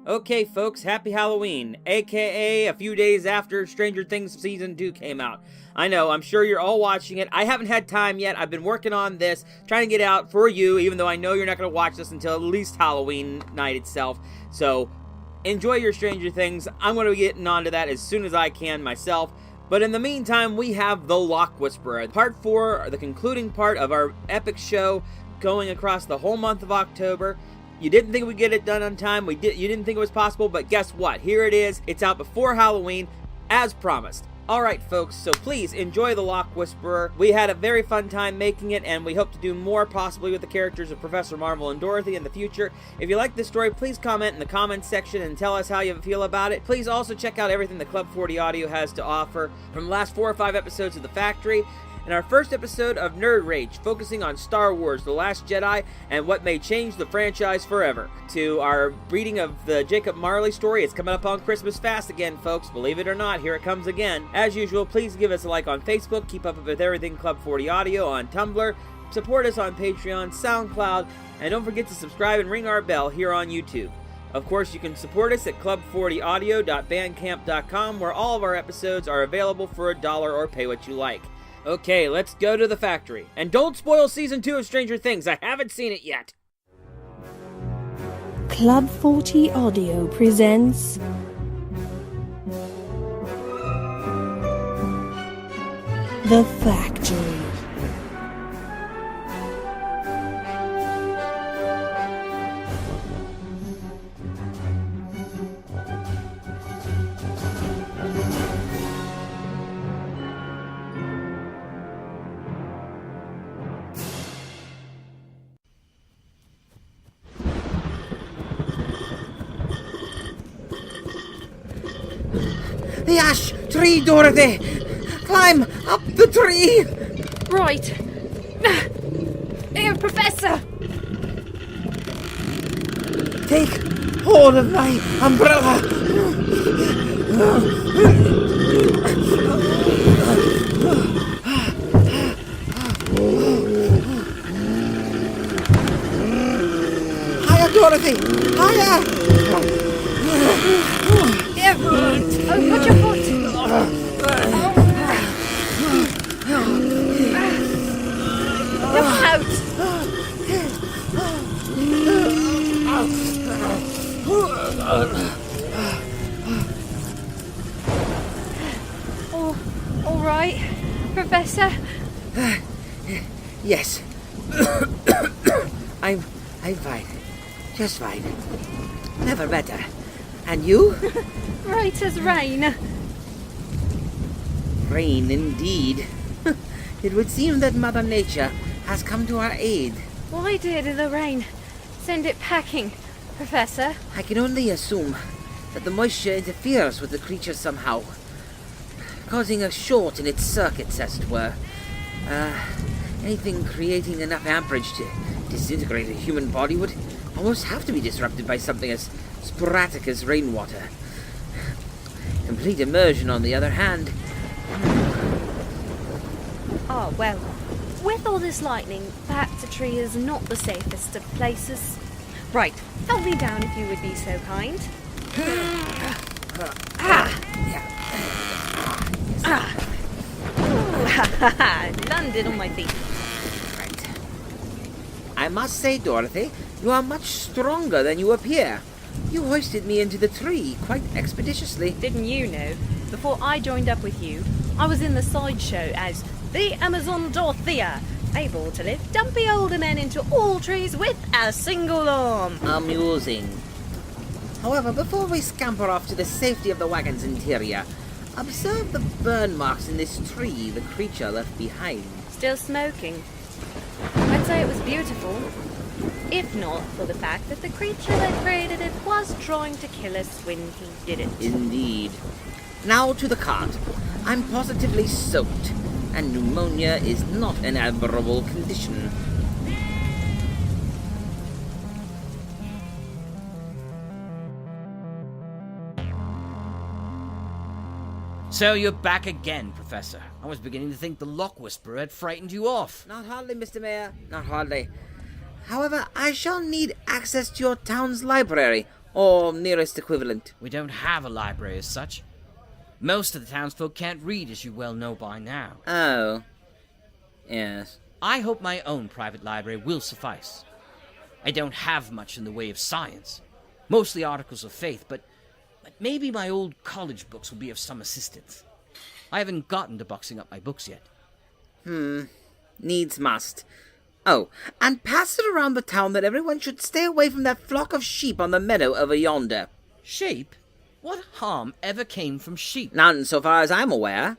Okay, folks, happy Halloween, aka a few days after Stranger Things Season 2 came out. I know, I'm sure you're all watching it. I haven't had time yet. I've been working on this, trying to get it out for you, even though I know you're not going to watch this until at least Halloween night itself. So, enjoy your Stranger Things. I'm going to be getting onto that as soon as I can myself. But in the meantime, we have The Lock Whisperer, Part 4, the concluding part of our epic show going across the whole month of October. You didn't think we'd get it done on time. You didn't think it was possible, but guess what? Here it is. It's out before Halloween, as promised. Alright, folks, so please enjoy The Lock Whisperer. We had a very fun time making it, and we hope to do more, possibly with the characters of Professor Marvel and Dorothy in the future. If you like this story, please comment in the comments section and tell us how you feel about it. Please also check out everything that Club 40 Audio has to offer, from the last 4 or 5 episodes of The Factory, and our first episode of Nerd Rage, focusing on Star Wars: The Last Jedi and what may change the franchise forever, to our reading of the Jacob Marley story. It's coming up on Christmas fast again, folks. Believe it or not, here it comes again. As usual, please give us a like on Facebook, keep up with everything Club 40 Audio on Tumblr, support us on Patreon, SoundCloud, and don't forget to subscribe and ring our bell here on YouTube. Of course, you can support us at club40audio.bandcamp.com, where all of our episodes are available for $1 or pay what you like. Okay, let's go to the factory. And don't spoil Season 2 of Stranger Things. I haven't seen it yet. Club 40 Audio presents The Factory. The ash tree, Dorothy! Climb up the tree! Right. Here, Professor! Take hold of my umbrella! Higher, Dorothy! Higher! Here. Oh, put your foot. Look out! All right, Professor? Yes. I'm fine. Just fine. Never better. And you? Right as rain. Rain indeed. It would seem that Mother Nature has come to our aid. Why did the rain send it packing, Professor? I can only assume that the moisture interferes with the creature somehow, causing a short in its circuits, as it were. Anything creating enough amperage to disintegrate a human body would almost have to be disrupted by something as sporadic as rainwater. Complete immersion, on the other hand. Oh, well, with all this lightning, perhaps the tree is not the safest of places. Right, help me down if you would be so kind. Landed on my feet. Right. I must say, Dorothy, you are much stronger than you appear. You hoisted me into the tree quite expeditiously. Didn't you know? Before I joined up with you, I was in the sideshow as the Amazon Dorothea, able to lift dumpy older men into all trees with a single arm. Amusing. However, before we scamper off to the safety of the wagon's interior, observe the burn marks in this tree the creature left behind. Still smoking. I'd say it was beautiful, if not for the fact that the creature that created it was trying to kill us when he did it. Indeed. Now to the cart. I'm positively soaked, and pneumonia is not an admirable condition. So you're back again, Professor. I was beginning to think the Lock Whisperer had frightened you off. Not hardly, Mr. Mayor. Not hardly. However, I shall need access to your town's library, or nearest equivalent? We don't have a library as such. Most of the townsfolk can't read, as you well know by now. Oh. Yes. I hope my own private library will suffice. I don't have much in the way of science. Mostly articles of faith, but maybe my old college books will be of some assistance. I haven't gotten to boxing up my books yet. Needs must. Oh, and pass it around the town that everyone should stay away from that flock of sheep on the meadow over yonder. Sheep? What harm ever came from sheep? None, so far as I'm aware.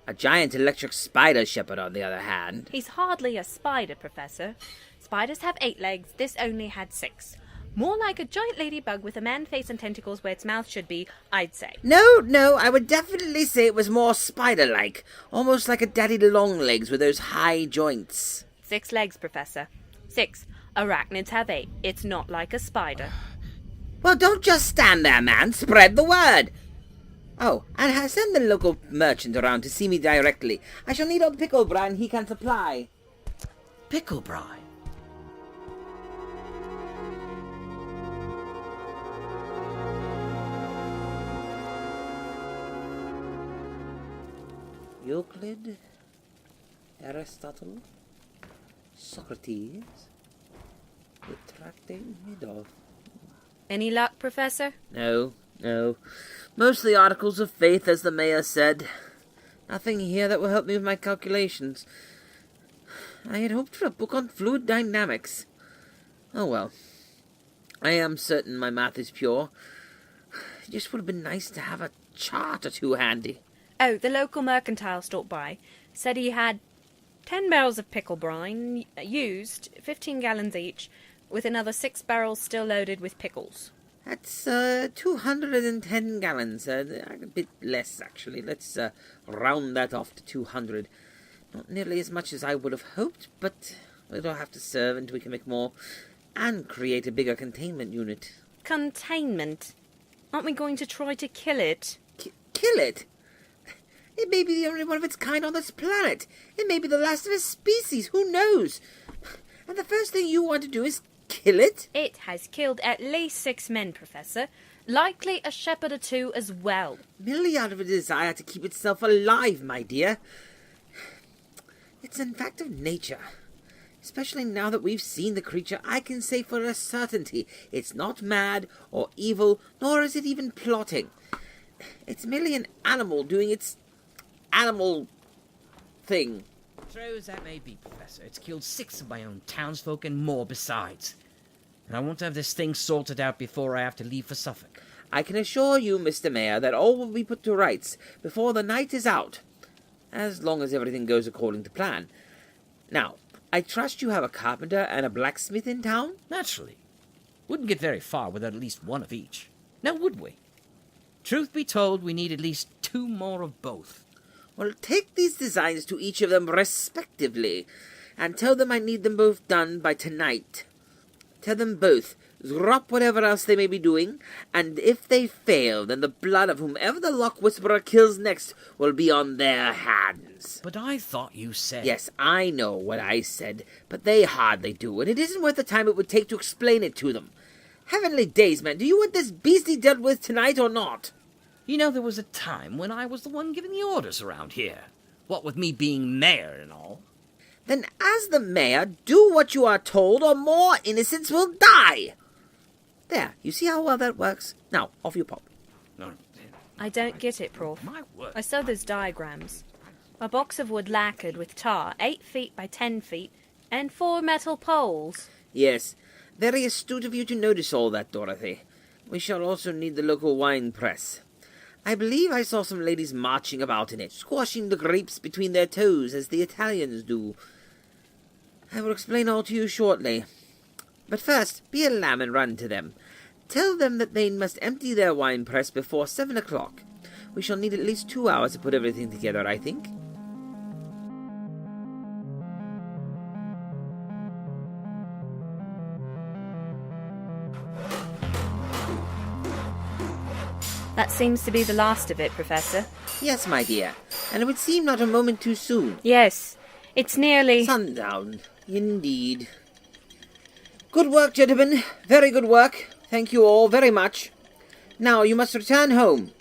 A giant electric spider shepherd, on the other hand. He's hardly a spider, Professor. Spiders have 8 legs, this only had 6. More like a giant ladybug with a man face and tentacles where its mouth should be, I'd say. No, I would definitely say it was more spider-like. Almost like a daddy longlegs with those high joints. 6 legs, Professor. 6. Arachnids have 8. It's not like a spider. Well, don't just stand there, man. Spread the word. Oh, and send the local merchant around to see me directly. I shall need old pickle brine he can supply. Pickle brine? Euclid, Aristotle, Socrates, the Tractate Midov. Any luck, Professor? No. Mostly articles of faith, as the mayor said. Nothing here that will help me with my calculations. I had hoped for a book on fluid dynamics. Oh well. I am certain my math is pure. It just would have been nice to have a chart or two handy. Oh, the local mercantile stopped by. Said he had 10 barrels of pickle brine, used, 15 gallons each, with another 6 barrels still loaded with pickles. That's 210 gallons. A bit less, actually. Let's round that off to 200. Not nearly as much as I would have hoped, but it'll have to serve until we can make more and create a bigger containment unit. Containment? Aren't we going to try to kill it? Kill it? It may be the only one of its kind on this planet. It may be the last of its species. Who knows? And the first thing you want to do is kill it? It has killed at least 6 men, Professor. Likely a shepherd or 2 as well. Merely out of a desire to keep itself alive, my dear. It's an fact of nature. Especially now that we've seen the creature, I can say for a certainty it's not mad or evil, nor is it even plotting. It's merely an animal doing its animal thing. True as that may be, Professor, it's killed 6 of my own townsfolk and more besides. And I want to have this thing sorted out before I have to leave for Suffolk. I can assure you, Mr. Mayor, that all will be put to rights before the night is out, as long as everything goes according to plan. Now, I trust you have a carpenter and a blacksmith in town? Naturally. Wouldn't get very far without at least one of each. Now would we? Truth be told, we need at least 2 more of both. Well, take these designs to each of them respectively, and tell them I need them both done by tonight. Tell them both, drop whatever else they may be doing, and if they fail, then the blood of whomever the Lock Whisperer kills next will be on their hands. But I thought you said... Yes, I know what I said, but they hardly do, and it isn't worth the time it would take to explain it to them. Heavenly days, man, do you want this beastie dealt with tonight or not? You know, there was a time when I was the one giving the orders around here. What with me being mayor and all. Then as the mayor, do what you are told, or more innocents will die. There, you see how well that works? Now, off you pop. No, I don't get it, Prof. my word. I saw those diagrams. A box of wood lacquered with tar, 8 feet by 10 feet, and 4 metal poles. Yes, very astute of you to notice all that, Dorothy. We shall also need the local wine press. I believe I saw some ladies marching about in it, squashing the grapes between their toes, as the Italians do. I will explain all to you shortly. But first, be a lamb and run to them. Tell them that they must empty their wine press before 7 o'clock. We shall need at least 2 hours to put everything together, I think. That seems to be the last of it, Professor. Yes, my dear, and it would seem not a moment too soon. Yes, it's nearly... Sundown, indeed. Good work, gentlemen. Very good work. Thank you all very much. Now you must return home.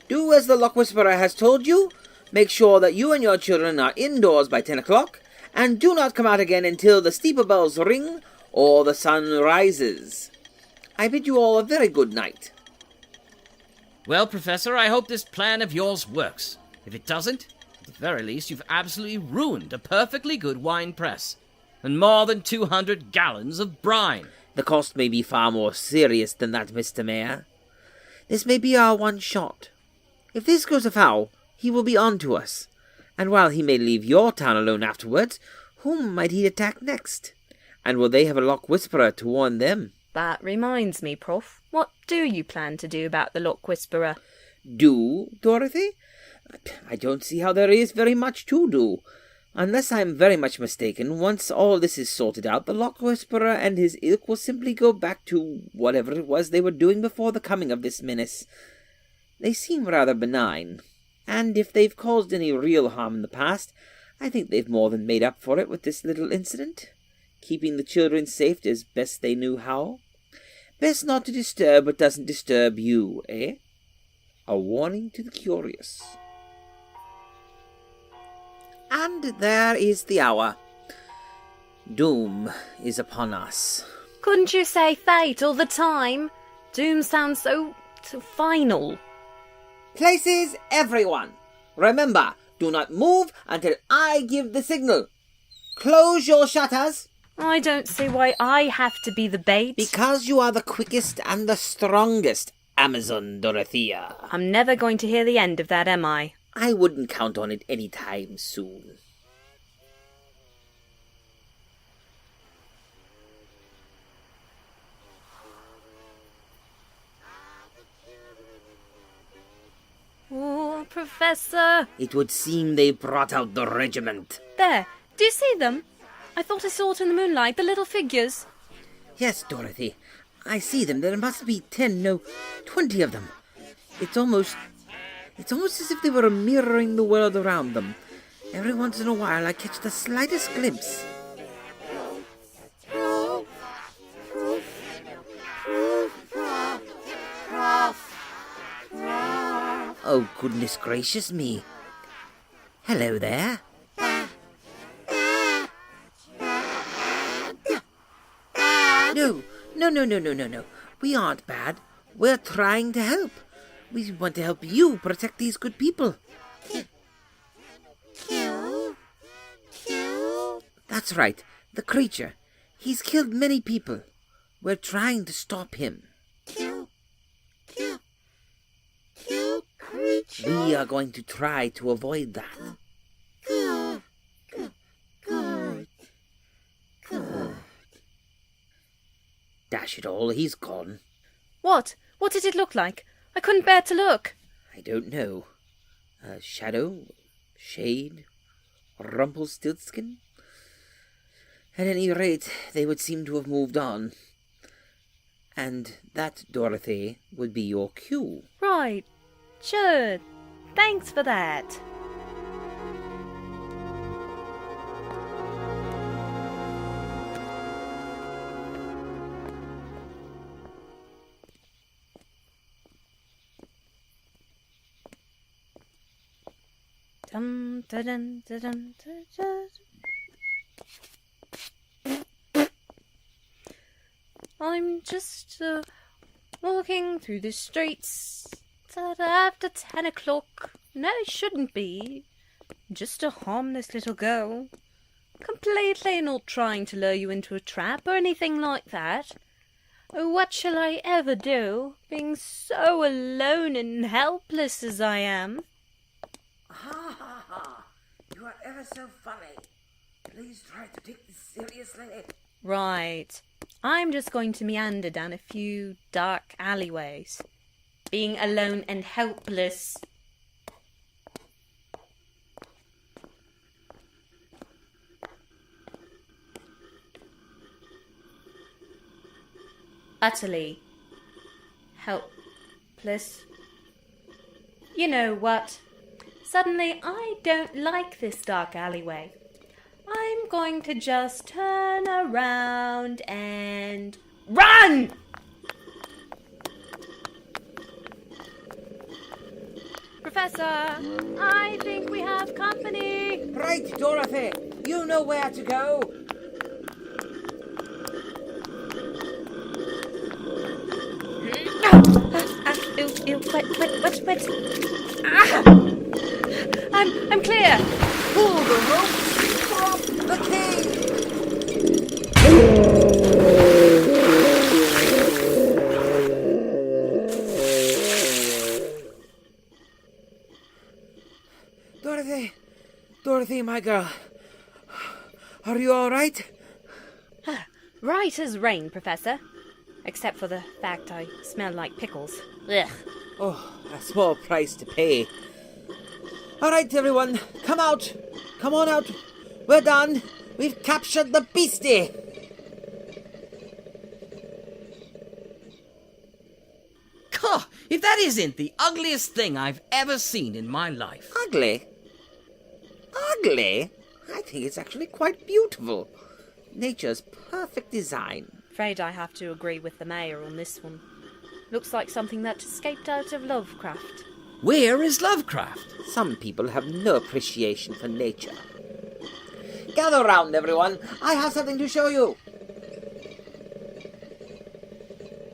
Do as the Lock Whisperer has told you. Make sure that you and your children are indoors by 10 o'clock, and do not come out again until the steeple bells ring or the sun rises. I bid you all a very good night. Well, Professor, I hope this plan of yours works. If it doesn't, at the very least, you've absolutely ruined a perfectly good wine press. And more than 200 gallons of brine. The cost may be far more serious than that, Mr. Mayor. This may be our one shot. If this goes afoul, he will be on to us. And while he may leave your town alone afterwards, whom might he attack next? And will they have a Lock Whisperer to warn them? That reminds me, Prof. What do you plan to do about the Lock Whisperer? Do, Dorothy? I don't see how there is very much to do. Unless I am very much mistaken, once all this is sorted out, the Lock Whisperer and his ilk will simply go back to whatever it was they were doing before the coming of this menace. They seem rather benign, and if they've caused any real harm in the past, I think they've more than made up for it with this little incident, keeping the children safe as best they knew how. Best not to disturb what doesn't disturb you, eh? A warning to the curious. And there is the hour. Doom is upon us. Couldn't you say fate all the time? Doom sounds so final. Places, everyone. Remember, do not move until I give the signal. Close your shutters. I don't see why I have to be the bait. Because you are the quickest and the strongest, Amazon Dorothea. I'm never going to hear the end of that, am I? I wouldn't count on it any time soon. Oh, Professor. It would seem they brought out the regiment. There. Do you see them? I thought I saw it in the moonlight, the little figures. Yes, Dorothy. I see them. There must be 10, no, 20 of them. It's almost as if they were mirroring the world around them. Every once in a while I catch the slightest glimpse. Oh, goodness gracious me. Hello there. No. We aren't bad. We're trying to help. We want to help you protect these good people. That's right. The creature. He's killed many people. We're trying to stop him. We are going to try to avoid that. Dash it all, he's gone. What? What did it look like? I couldn't bear to look. I don't know. A shadow? Shade? Rumpelstiltskin? At any rate, they would seem to have moved on. And that, Dorothy, would be your cue. Right. Sure. Thanks for that. Dum da dum da dum da da. I'm just walking through the streets after 10 o'clock. No, it shouldn't be. Just a harmless little girl. Completely not trying to lure you into a trap or anything like that. Oh, what shall I ever do, being so alone and helpless as I am? Ha ha ha! You are ever so funny. Please try to take this seriously. Right. I'm just going to meander down a few dark alleyways. Being alone and helpless. Utterly helpless. You know what? Suddenly I don't like this dark alleyway. I'm going to just turn around and run! Professor. I think we have company. Right, Dorothy. You know where to go. Wet. Ah! I'm clear. Pull the rope. Drop the key. Dorothy, my girl. Are you all right? Right as rain, Professor. Except for the fact I smell like pickles. Ugh. Oh, a small price to pay. All right, everyone, come out. Come on out. We're done. We've captured the beastie. Huh, if that isn't the ugliest thing I've ever seen in my life. Ugly? Ugly? I think it's actually quite beautiful. Nature's perfect design. Afraid I have to agree with the mayor on this one. Looks like something that escaped out of Lovecraft. Where is Lovecraft? Some people have no appreciation for nature. Gather round, everyone. I have something to show you.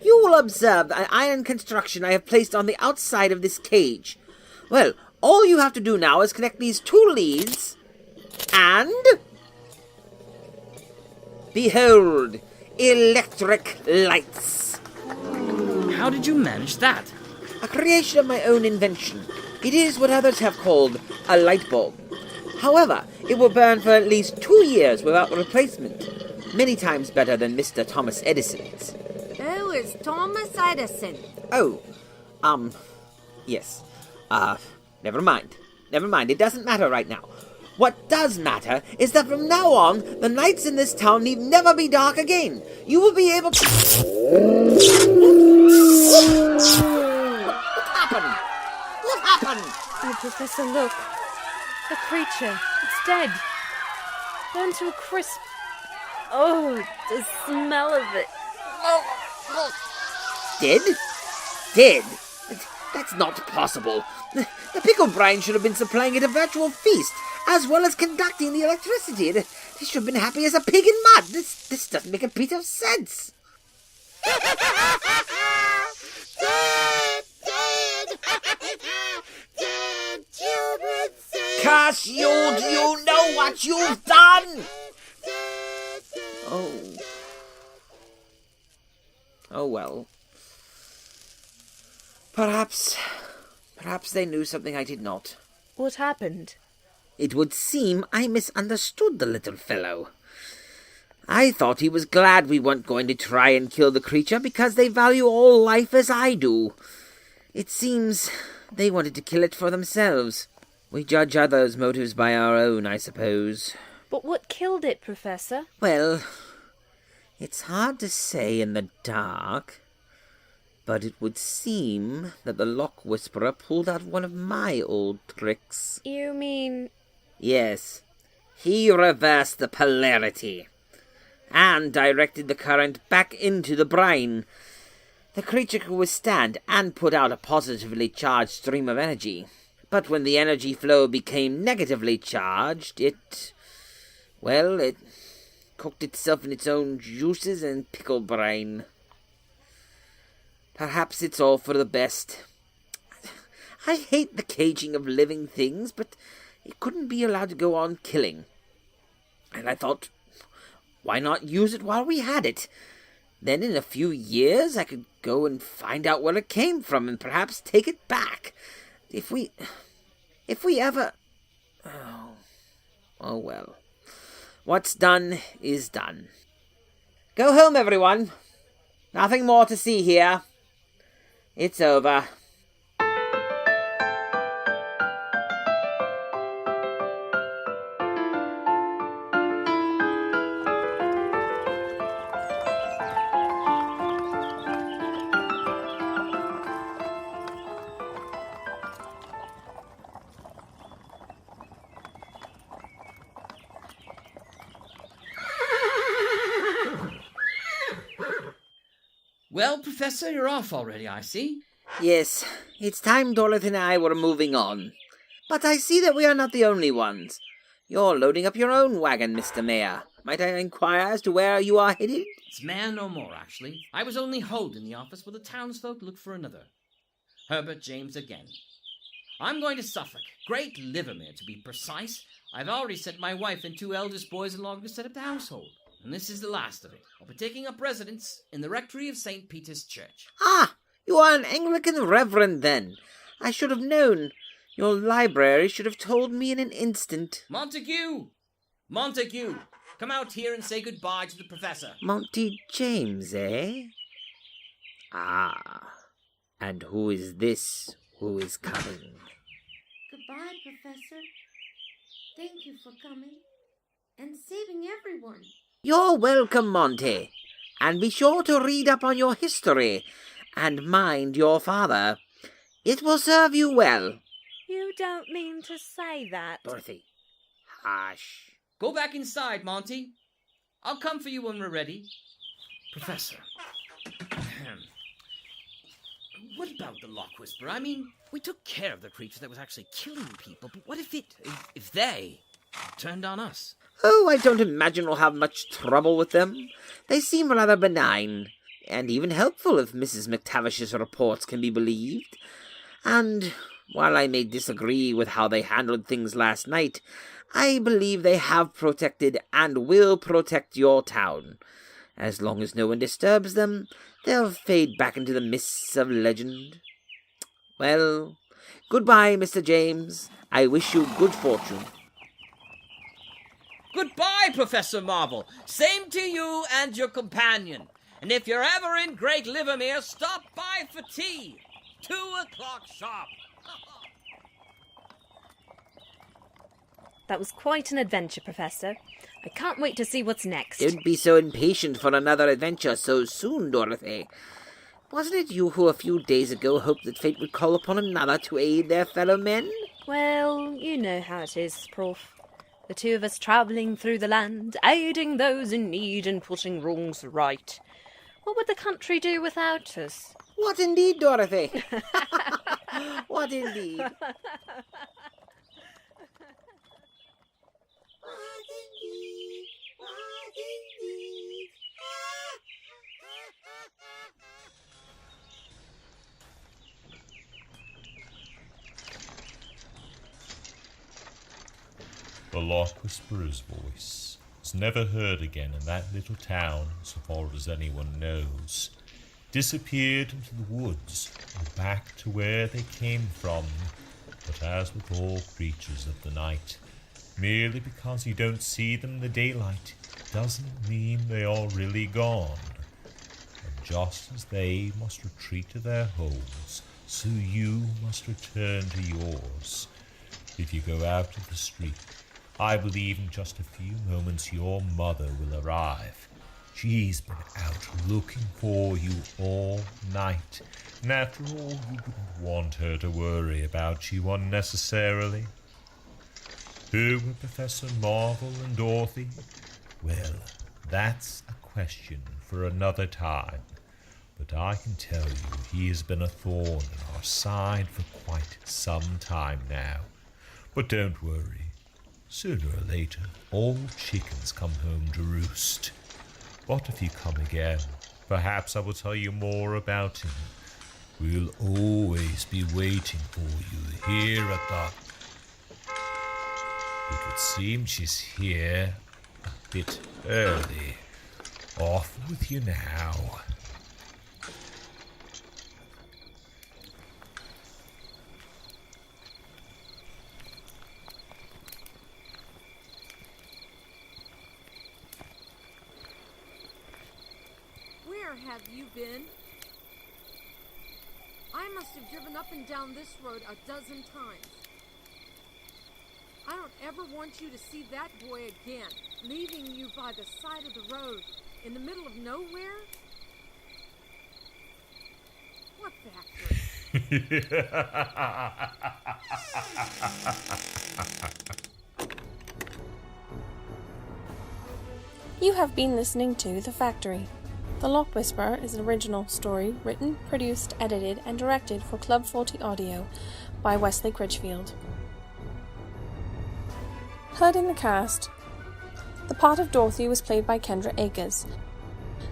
You will observe an iron construction I have placed on the outside of this cage. Well, all you have to do now is connect these two leads, and... behold, electric lights. How did you manage that? A creation of my own invention. It is what others have called a light bulb. However, it will burn for at least 2 years without replacement. Many times better than Mr. Thomas Edison's. Who is Thomas Edison? Oh, yes. Never mind. Never mind, it doesn't matter right now. What does matter is that from now on, the nights in this town need never be dark again. You will be able to... What happened? What happened? Oh, Professor, look. The creature. It's dead. Burned to a crisp. Oh, the smell of it. Dead? Dead? That's not possible. The pickle brine should have been supplying it a virtual feast, as well as conducting the electricity. It should have been happy as a pig in mud. This doesn't make a bit of sense. Curse you! Do you know what you've done? Oh well. Perhaps they knew something I did not. What happened? It would seem I misunderstood the little fellow. I thought he was glad we weren't going to try and kill the creature because they value all life as I do. It seems they wanted to kill it for themselves. We judge others' motives by our own, I suppose. But what killed it, Professor? Well, it's hard to say in the dark, but it would seem that the Lock Whisperer pulled out one of my old tricks. You mean... Yes, he reversed the polarity and directed the current back into the brine. The creature could withstand and put out a positively charged stream of energy. But when the energy flow became negatively charged, it cooked itself in its own juices and pickle brine. Perhaps it's all for the best. I hate the caging of living things, but it couldn't be allowed to go on killing. And I thought, why not use it while we had it? Then in a few years I could go and find out where it came from and perhaps take it back. If we ever... Oh well. What's done is done. Go home, everyone. Nothing more to see here. It's over. Well, Professor, you're off already, I see. Yes, it's time Dorothy and I were moving on. But I see that we are not the only ones. You're loading up your own wagon, Mr. Mayor. Might I inquire as to where you are headed? It's mayor no more, actually. I was only holding the office while the townsfolk look for another. Herbert James again. I'm going to Suffolk, Great Livermere to be precise. I've already sent my wife and 2 eldest boys along to set up the household. And this is the last of it. I'll be taking up residence in the rectory of St. Peter's Church. Ah, you are an Anglican reverend then. I should have known. Your library should have told me in an instant. Montague! Montague! Come out here and say goodbye to the professor. Monty James, eh? Ah, and who is this who is coming? Goodbye, Professor. Thank you for coming and saving everyone. You're welcome, Monty. And be sure to read up on your history and mind your father. It will serve you well. You don't mean to say that. Dorothy, hush. Go back inside, Monty. I'll come for you when we're ready. Professor. What about the Lock Whisperer? I mean, we took care of the creature that was actually killing people, but what if they turned on us? Oh, I don't imagine we'll have much trouble with them. They seem rather benign, and even helpful if Mrs. McTavish's reports can be believed. And while I may disagree with how they handled things last night, I believe they have protected and will protect your town. As long as no one disturbs them, they'll fade back into the mists of legend. Well, goodbye, Mr. James. I wish you good fortune. Goodbye, Professor Marvel. Same to you and your companion. And if you're ever in Great Livermere, stop by for tea. 2 o'clock sharp. That was quite an adventure, Professor. I can't wait to see what's next. Don't be so impatient for another adventure so soon, Dorothy. Wasn't it you who a few days ago hoped that fate would call upon another to aid their fellow men? Well, you know how it is, Prof. The 2 of us travelling through the land, aiding those in need and putting wrongs right. What would the country do without us? What indeed, Dorothy? What indeed? The Lock Whisperer's voice is never heard again in that little town, so far as anyone knows. Disappeared into the woods and back to where they came from. But as with all creatures of the night, merely because you don't see them in the daylight doesn't mean they are really gone. And just as they must retreat to their holes, so you must return to yours. If you go out of the street, I believe in just a few moments your mother will arrive. She's been out looking for you all night, and after all, you wouldn't want her to worry about you unnecessarily. Who were Professor Marvel and Dorothy? Well, that's a question for another time. But I can tell you he has been a thorn in our side for quite some time now. But don't worry. Sooner or later, all chickens come home to roost. But if you come again, perhaps I will tell you more about him. We'll always be waiting for you here at the... It would seem she's here a bit early. Off with you now. Where have you been? I must have driven up and down this road a dozen times. I don't ever want you to see that boy again, leaving you by the side of the road, in the middle of nowhere. What factory? You have been listening to The Factory. The Lock Whisperer is an original story written, produced, edited, and directed for Club 40 Audio by Wesley Critchfield. Heard in the cast: the part of Dorothy was played by Kendra Akers.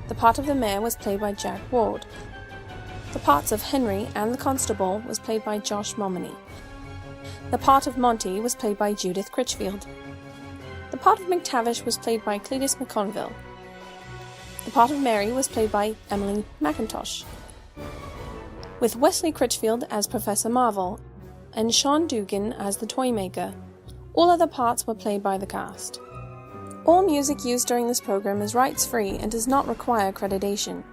The part of the Mayor was played by Jack Ward. The parts of Henry and the Constable was played by Josh Momini. The part of Monty was played by Judith Critchfield. The part of McTavish was played by Cletus McConville. The part of Mary was played by Emily McIntosh, with Wesley Critchfield as Professor Marvel and Sean Dugan as the Toymaker. All other parts were played by the cast. All music used during this program is rights-free and does not require accreditation.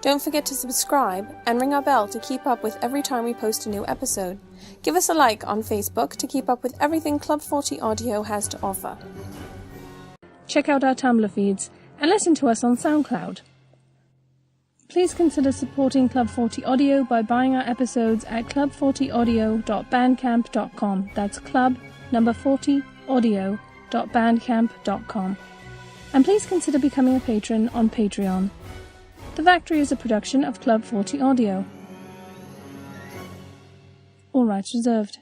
Don't forget to subscribe and ring our bell to keep up with every time we post a new episode. Give us a like on Facebook to keep up with everything Club 40 Audio has to offer. Check out our Tumblr feeds and listen to us on SoundCloud. Please consider supporting Club 40 Audio by buying our episodes at club40audio.bandcamp.com. That's club number 40 audio.bandcamp.com. And please consider becoming a patron on Patreon. The Factory is a production of Club 40 Audio. All rights reserved.